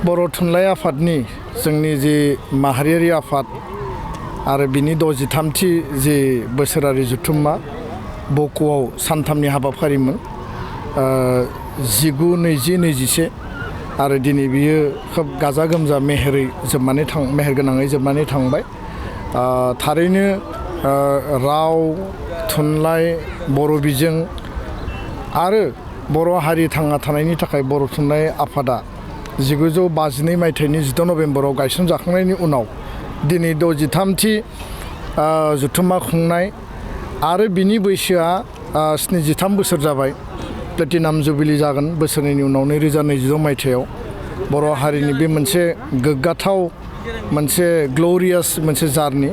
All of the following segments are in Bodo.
बर' थुनलाइ आफादनि जोंनि जे माहारियारि आफाद आरो बिनि 63थि जे बोसोरारि जथुम्मा बक'आव सानथामनि हाबाफारिमोन 19, 20, 21 आरो दिनै बियो खोब गाजा गोमजा मेहेरगोनाङै जोबनानै थांबाय। थारैनो राव थुनलाइ बर' बिजों आरो बर' हारि थांना थानायनि थाखाय बर' थुनलाइ आफादा 1952 मायथाइनि 10 नभेम्बराव गायसनजाखांनायनि उनाव दिनै 63थि जथुम्मा खुंनाय आरो बिनि बैसोआ 73 बोसोर जाबाय। प्लेटिनाम जुबिलि जागोन बोसोरनैनि उनाव 2022 मायथाइयाव बर' हारिनि बे मोनसे गोग्गाथाव मोनसे ग्ल'रियास मोनसे जार्नि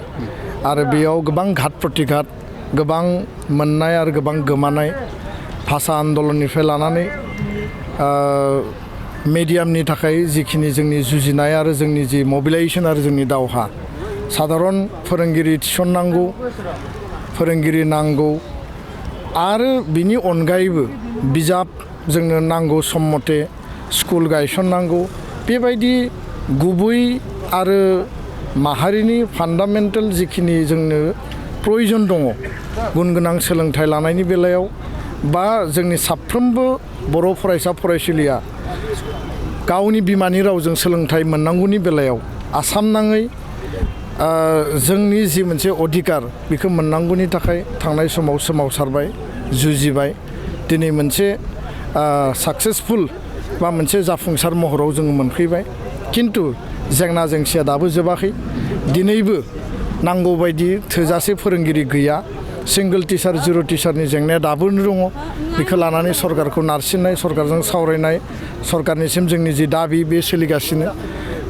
आरो बेयाव गोबां घात प्रतिघात गोबां मोननाय आरो गोबां गोमानाय भाषा आन्दलननिफ्राय लानानै मेडियामनि थाखाय जिखिनि जोंनि जुजिनाय आरो जोंनि जि मबिलाइजेसन आरो जोंनि दावहा साधारन फोरोंगिरि थिसननांगौ फोरोंगिरि नांगौ आरो बिनि अनगायैबो बिजाब जोंनो नांगौ सम मथे स्कुल गायसननांगौ बेबायदि गुबै आरो माहारिनि फान्डामेन्टेल जिखिनि जोंनो प्रयोजन दङ गुन गोनां सोलोंथाइ लानायनि बेलायाव बा जोंनि साफ्रोमबो बर' फरायसा फरायसुलिया गावनि बिमानि रावजों सोलोंथाइ मोननांगौनि बेलायाव आसाम नाङै जोंनि जि मोनसे अधिकार बेखौ मोननांगौनि थाखाय थांनाय समाव सोमावसारबाय जुजिबाय दिनै मोनसे साक्सेसफुल बा मोनसे जाफुंसार महराव जों मोनफैबाय। किन्तु जेंना जेंसिया दाबो जोबाखै दिनैबो नांगौ बायदि थोजासे फोरोंगिरि गैया सिंगल टिचार जिर' टिचारनि जेंनाया दाबोनो दङ बेखौ लानानै सरकारखौ नारसिननाय सरकारजों सावरायनाय सरकारनिसिम जोंनि जि दाबि बे सोलिगासिनो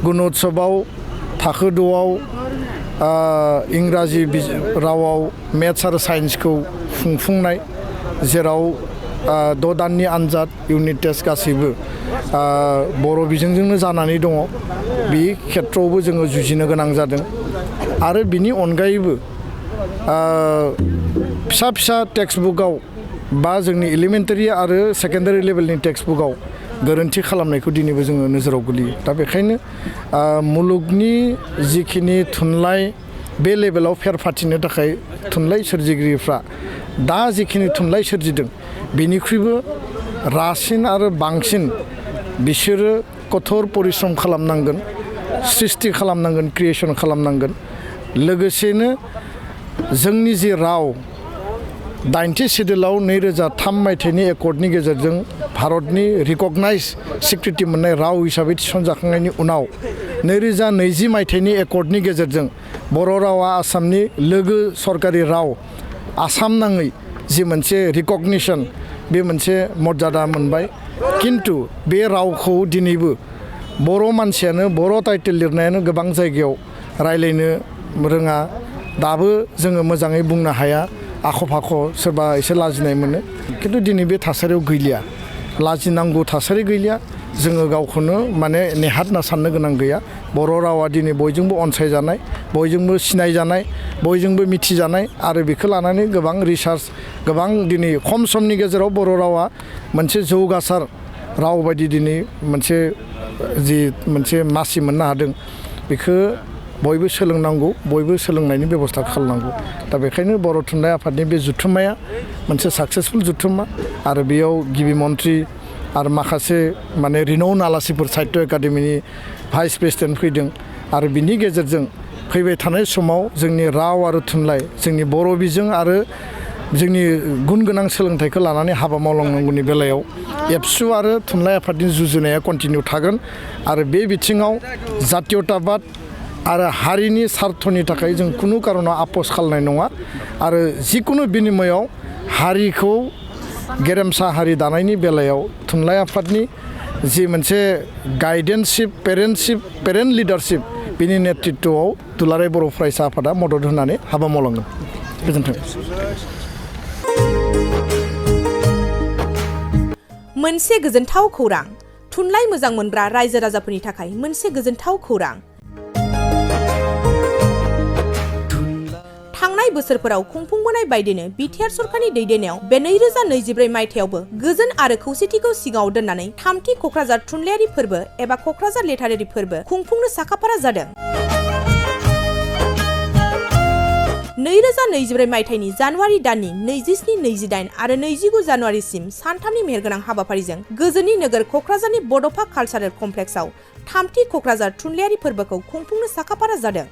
गुण'त्सबआव थाखो 2आव इंराजि रावाव मेथ्स आरो साइन्सखौ खुंफुंनाय जेराव 6 दाननि आनजाद इउनिट टेस्ट गासैबो बर' बिजोंजोंनो जानानै दङ बे खेत्रआवबो जोङो जुजिनो गोनां जादों आरो बिनि अनगायैबो फिसा फिसा टेक्स्ट बुकआव बा जोंनि एलिमेन्टारि आरो सेकेन्डारि लेभेलनि टेक्स्ट बुकआव गोरोन्थि खालामनायखौ दिनैबो जोङो नोजोराव गोलैयो। दा बेखायनो मुलुगनि जिखिनि थुनलाइ बे लेभेलाव फेर फाथिनो थाखाय थुनलाइ सोरजिगिरिफ्रा दा जिखिनि थुनलाइ सोरजिदों बेनिख्रुइबो रासिन आरो बांसिन बिसोरो कठोर परिश्रम खालामनांगोन सृष्टि खालामनांगोन क्रिएसन खालामनांगोन। लोगोसेनो जोंनि जि राव 80 सिडुलाव 2003 मायथाइनि एकर्डनि गेजेरजों भारतनि रिकगनाइज स्वीकृति मोननाय राव हिसाबै थिसनजाखांनायनि उनाव 2020 मायथाइनि एकर्डनि गेजेरजों बर' रावा आसामनि लोगो सरकारि राव आसाम नाङै जि मोनसे रिकगनिसन बे मोनसे मर्यादा मोनबाय। किन्तु बे रावखौ दिनैबो बर' मानसियानो बर' टाइटेल लिरनायानो गोबां जायगायाव रायलायनो रोङा दाबो जोङो मोजाङै बुंनो हाया आख' फाख' सोरबा एसे लाजिनाय मोनो किन्तु दिनै बे थासारियाव गैलिया लाजिनांगौ थासारि गैलिया जोङो गावखौनो माने नेहाथना साननो गोनां गैया। बर' रावा दिनै बयजोंबो अनसायजानाय बयजोंबो सिनायजानाय बयजोंबो मिथिजानाय आरो बेखौ लानानै गोबां रिसार्च गोबां दिनै खम समनि गेजेराव बर' रावा मोनसे जौगासार राव बायदि दिनै मोनसे मासि मोननो हादों बेखौ बयबो सोलोंनांगौ बयबो सोलोंनायनि बेबस्था खालामनांगौ। दा बेखायनो बर' थुनलाइ आफादनि बे जुथुम्माया मोनसे साक्सेसफुल जुथुम्मा आरो बेयाव गिबि मन्थ्रि आरो माखासे माने रिनाउन आलासिफोर साहित्य एकाडेमिनि भाइस प्रेसिडेन्ट फैदों आरो बिनि गेजेरजों फैबाय थानाय समाव जोंनि राव आरो थुनलाइ जोंनि बर' बिजों आरो जोंनि गुन गोनां सोलोंथाइखौ लानानै हाबा मावलांनांगौनि बेलायाव एबसु आरो थुनलाइ आफादनि जुजिनाया कन्टिनिउ थागोन आरो बे बिथिङाव जातीयताबाद आरो हारिनि सार्थनि थाखाय जों खुनु कारनाव आपस खालामनाय नङा आरो जिकुनु बिनिमयाव हारिखौ गेरेमसा हारि दानायनि बेलायाव थुनलाइ आफादनि जि मोनसे गाइडेन्सशिप पेरेन्ट लिडारशिप बिनि नेतृत्वआव दुलाराय बर' फरायसा आफादा मदद होनानै हाबा मावलांगोन। गोजोन्थों। मोनसे गोजोनथाव खौरां थुनलाइ मोजां मोनग्रा रायजो राजाफोरनि थाखाय मोनसे गोजोनथाव खौरां थांनाय बोसोरफोराव खुंफुंबोनाय बायदिनो बिटिआर सरकारनि दैदेननायाव बे 2024 मायथाइयावबो गोजोन आरो खौसेथिखौ सिगाङाव दोननानै थामथि क'क्राझार थुनलाइयारि फोरबो एबा क'क्राझार लिटारेरि फोरबो खुंफुंनो साखाफारा जादों। 2024 मायथाइनि जानुवारि दाननि 27, 28 आरो 29 जानुवारिसिम सानथामनि मेहेरगोनां हाबाफारिजों गोजोननि नोगोर क'क्राझारनि बड'फा कालचारेल कमप्लेक्सआव थामथि क'क्राझार थुनलाइयारि फोरबोखौ खुंफुंनो साखाफारा जादों।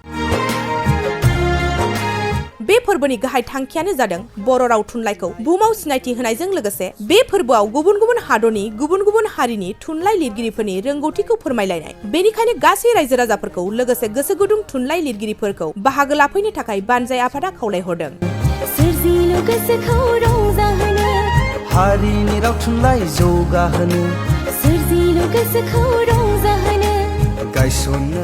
बे फोरबोनि गाहाय थांखियानो जादों बर' राव थुनलाइखौ बुहुमाव सिनायथि होनायजों लोगोसे बे फोरबोआव गुबुन गुबुन हादरनि गुबुन गुबुन हारिनि थुनलाइ लिरगिरिफोरनि रोंगौथिखौ फोरमायलायनाय। बेनिखायनो गासै रायजो राजाफोरखौ लोगोसे गोसो गुदुं थुनलाइ लिरगिरिफोरखौ बाहागो लाफैनो थाखाय बानजाय आफादा खावलायहरदों। सोरजिलु गोसोखौ रंजाहोनो हारिनि राव थुनलाइ जौगाहोनो सोरजिलु गोसोखौ रंजाहोनो गायसननो